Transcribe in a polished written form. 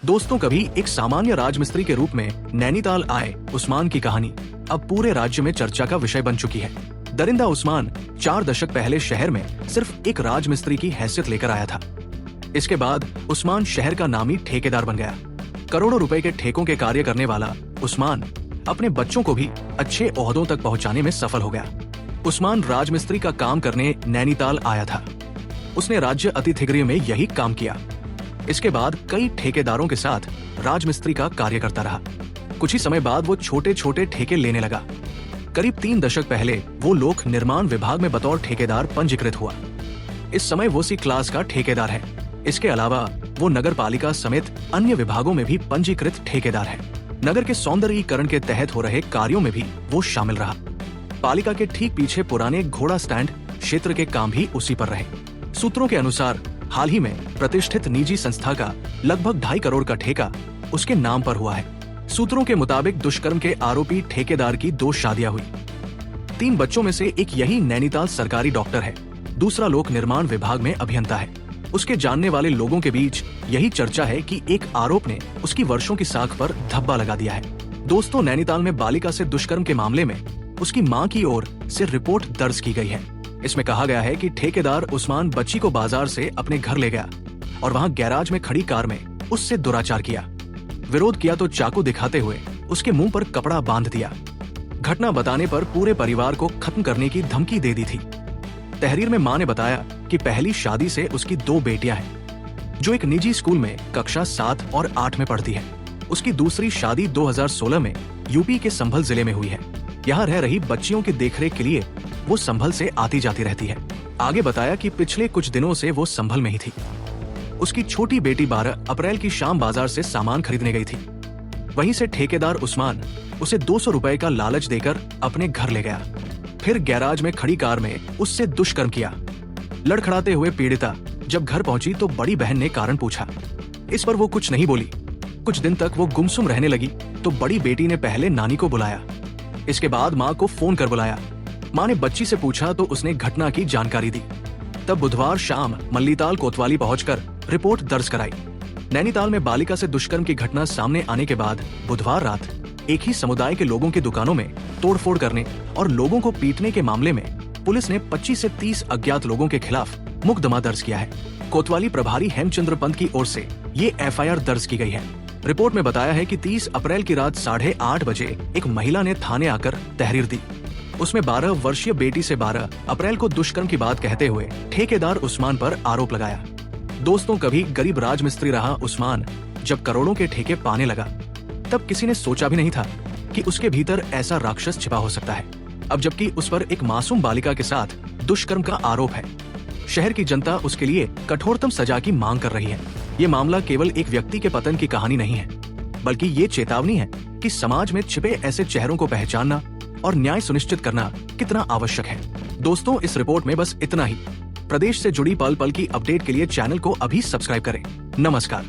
दोस्तों, कभी एक सामान्य राजमिस्त्री के रूप में नैनीताल आए उस्मान की कहानी अब पूरे राज्य में चर्चा का विषय बन चुकी है। दरिंदा उस्मान 4 दशक पहले शहर में सिर्फ एक राजमिस्त्री की हैसियत लेकर आया था। इसके बाद उस्मान शहर का नामी ठेकेदार बन गया। करोड़ों रुपए के ठेकों के कार्य करने वाला उस्मान अपने बच्चों को भी अच्छे ओहदों तक पहुंचाने में सफल हो गया। उस्मान राजमिस्त्री का काम करने नैनीताल आया था। उसने राज्य अतिथिगृह में यही काम किया। इसके बाद कई ठेकेदारों के साथ राजमिस्त्री का कार्य करता रहा। कुछ ही समय बाद वो छोटे छोटे ठेके लेने लगा। करीब 3 दशक पहले वो लोक निर्माण विभाग में बतौर ठेकेदार पंजीकृत हुआ। इस समय वो सी क्लास का ठेकेदार है। इसके अलावा वो नगर पालिका समेत अन्य विभागों में भी पंजीकृत ठेकेदार है। नगर के सौंदर्यीकरण के तहत हो रहे कार्यों में भी वो शामिल रहा। पालिका के ठीक पीछे पुराने घोड़ा स्टैंड क्षेत्र के काम भी उसी पर रहे। सूत्रों के अनुसार हाल ही में प्रतिष्ठित निजी संस्था का लगभग 2.5 करोड़ का ठेका उसके नाम पर हुआ है। सूत्रों के मुताबिक दुष्कर्म के आरोपी ठेकेदार की 2 शादियां हुई। 3 बच्चों में से एक यही नैनीताल सरकारी डॉक्टर है, दूसरा लोक निर्माण विभाग में अभियंता है। उसके जानने वाले लोगों के बीच यही चर्चा है कि एक आरोप ने उसकी वर्षों की साख पर धब्बा लगा दिया है। दोस्तों, नैनीताल में बालिका से दुष्कर्म के मामले में उसकी मां की ओर से रिपोर्ट दर्ज की गई है। इसमें कहा गया है कि ठेकेदार उस्मान बच्ची को बाजार से अपने घर ले गया और वहां गैराज में खड़ी कार में उससे दुराचार किया। विरोध किया तो चाकू दिखाते हुए उसके मुंह पर कपड़ा बांध दिया। घटना बताने पर पूरे परिवार को खत्म करने की धमकी दे दी थी। तहरीर में मां ने बताया कि पहली शादी से उसकी 2 बेटियां हैं, जो एक निजी स्कूल में कक्षा 7 और 8 में पढ़ती है। उसकी दूसरी शादी 2016 में यूपी के संभल जिले में हुई है। यहाँ रह रही बच्चियों की देखरेख के लिए वो संभल से आती जाती रहती है। आगे बताया कि पिछले कुछ दिनों से वो संभल में ही थी। उसकी छोटी बेटी 12 अप्रैल की शाम बाजार से सामान खरीदने गई थी। वहीं से ठेकेदार उस्मान उसे 200 रुपए का लालच देकर अपने घर ले गया। फिर गैराज में खड़ी कार में उससे दुष्कर्म किया। लड़खड़ाते हुए पीड़िता जब घर पहुंची तो बड़ी बहन ने कारण पूछा। इस पर वो कुछ नहीं बोली। कुछ दिन तक वो गुमसुम रहने लगी तो बड़ी बेटी ने पहले नानी को बुलाया। इसके बाद माँ को फोन कर बुलाया। माँ ने बच्ची से पूछा तो उसने घटना की जानकारी दी। तब बुधवार शाम मल्लीताल कोतवाली पहुंचकर रिपोर्ट दर्ज कराई। नैनीताल में बालिका से दुष्कर्म की घटना सामने आने के बाद बुधवार रात एक ही समुदाय के लोगों की दुकानों में तोड़फोड़ करने और लोगों को पीटने के मामले में पुलिस ने 25 से 30 अज्ञात लोगों के खिलाफ मुकदमा दर्ज किया है। कोतवाली प्रभारी हेमचंद्र पंत की ओर से ये FIR दर्ज की गई है। रिपोर्ट में बताया है कि 30 अप्रैल की रात 8:30 बजे एक महिला ने थाने आकर तहरीर दी। उसमें 12 वर्षीय बेटी से 12 अप्रैल को दुष्कर्म की बात कहते हुए ठेकेदार उस्मान पर आरोप लगाया। दोस्तों, कभी गरीब राजमिस्त्री रहा उस्मान जब करोड़ों के ठेके पाने लगा तब किसी ने सोचा भी नहीं था कि उसके भीतर ऐसा राक्षस छिपा हो सकता है। अब जबकि उस पर एक मासूम बालिका के साथ दुष्कर्म का आरोप है, शहर की जनता उसके लिए कठोरतम सजा की मांग कर रही है। ये मामला केवल एक व्यक्ति के पतन की कहानी नहीं है, बल्कि ये चेतावनी है कि समाज में छिपे ऐसे चेहरों को पहचानना और न्याय सुनिश्चित करना कितना आवश्यक है। दोस्तों, इस रिपोर्ट में बस इतना ही। प्रदेश से जुड़ी पल पल की अपडेट के लिए चैनल को अभी सब्सक्राइब करें। नमस्कार।